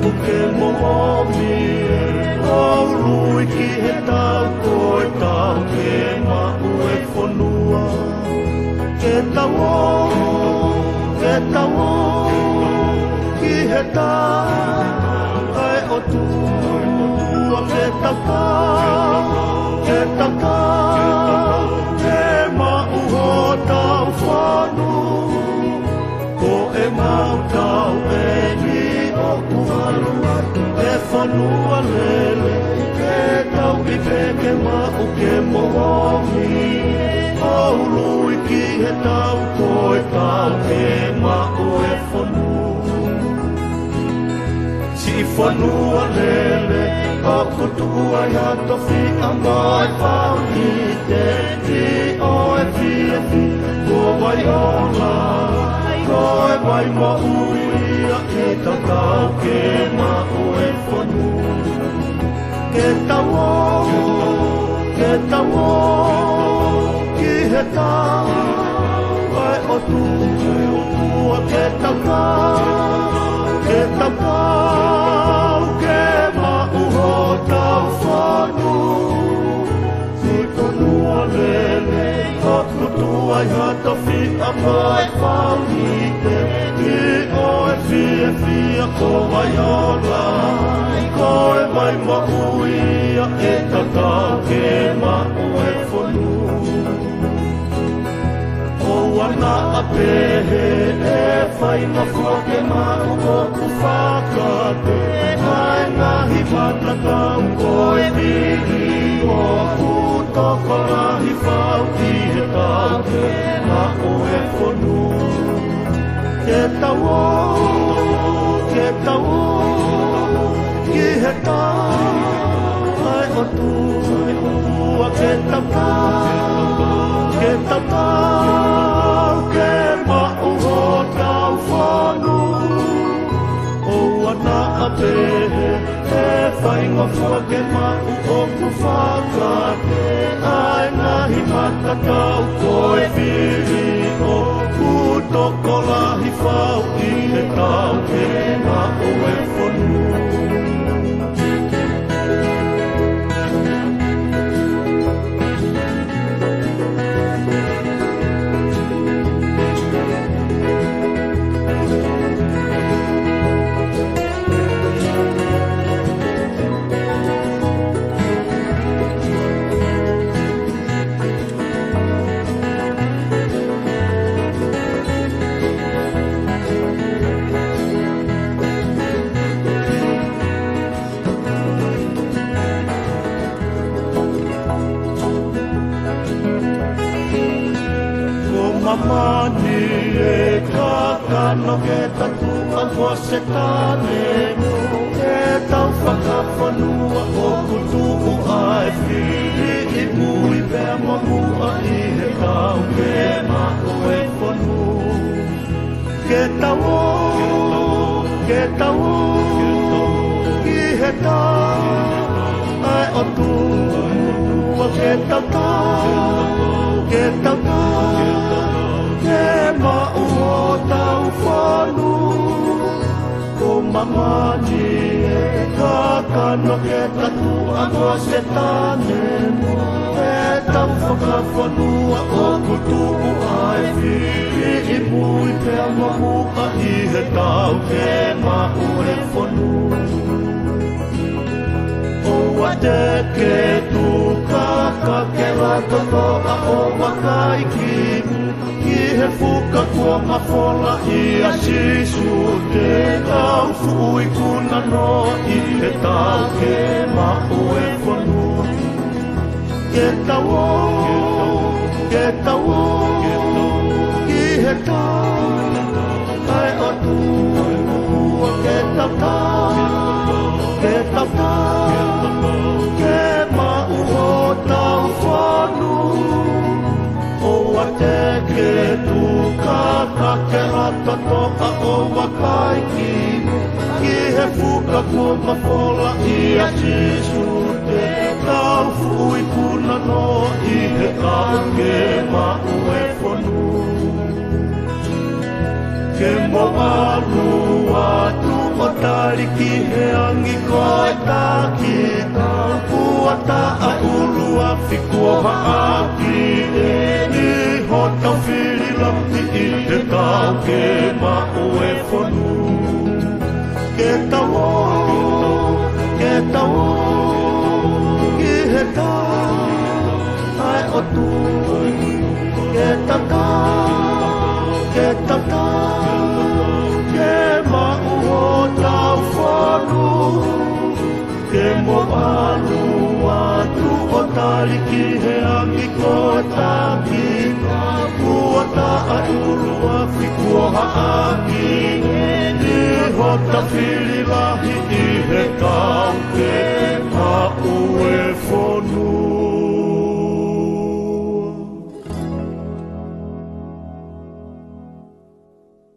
o ke momi o lui ki he tau koe tau ke ma'u e whanua ke tau ki he tau kai o tua ke tau ke ma'u ho tau whanu ko e mau tau e ni o kuharu e whanua lele ke tau i ke ma'u ke mohomi o lui ki he tau koe tau ke ma'u e whanua si whanua lele o kutua i hato fi a mai whau i te i o e fia ko vai o lai koe vai mauia ke tau ke ma'u e whanua ke tau ki he tau vai o tua ke tau ke ma'u ho tau whanua si konua lele o kutua i hata fi a mai whau i te i o e fia ko vai o lai koe vai mauia e tatau ke ma'u e whanua o ana a pehe e whai mawhua ke ma'u o ku whakate ai ngahi matakau koe piri o ku toko ngahi whau ki he tau ke ma'u e whanua ke tau ki he tau ai o tua ke tau ke ma'u ho tau whanua o ana a pehe e whainga fua ke ma'u o ku whakate ai ngahi matakau koe whiri o ku toko lahi whau i he tau ke ma'u e whanua Mamani e kakano ke tatu anua se tanemu e tau whakawhanua o kutuhu ai whiri i mui pēr mamua i he tau ke ma'u e whanua ke tau ki he tau ai o tua ke tau ke ma'u o tau whanua ko mamani e kakano ke tatu anua se tanemu e tau whakawhanua o kutuhu ai whiri i mui pēr mamua i he tau ke ma'u e whanua a te ke tukaka ke rato toa o wakaiki ki he fuka kua mawhola i a sisu te tau fui kuna noa i he tau ke ma'u e whanua ke tau ki he tau ai o tua ke tau ke ma'u ho tau whanua o a te ke tukaka ke rata toa o wakaiki ki he fuka kua mawhola i a sisu te tau fui kuna noa i he tau ke ma'u e whanua Ke mo alua tu o tariki he angi koe takita. Puata a ulua fikua haaki e ni ho tau whiri lampi i te tau ke ma'u e whonu. Ke tau i he tau ai o tu. Ke tau ke ma'u o tau whonu. Ke mo alua tu o tariki he angi koe takita. Puata a ulua fikua haaki e ni ho tau whiri lahi